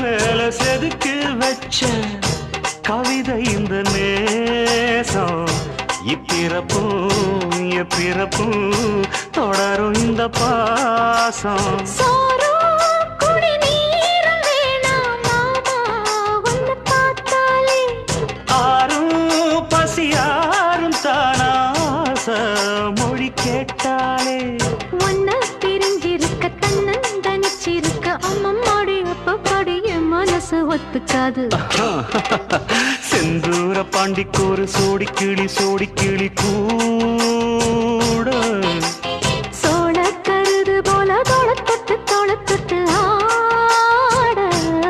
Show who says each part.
Speaker 1: மேல செதுக்கி வச்ச கவிதை இந்த நேசம் இப்பிறப்பும் எப்பிறப்பும் தொடரும் இந்த பாசம் ஆறும் பசியாரும் தானாச மொழி கேட்டாலே
Speaker 2: ஒன்ன பிரிஞ்சிருக்க தன்னந்தனிச்சிருக்க அம்மம்மாடி அப்பப்படி என் மனசு ஒத்துக்காது
Speaker 1: செந்தூர பாண்டிக்கு ஒரு சோடி கிளி கூட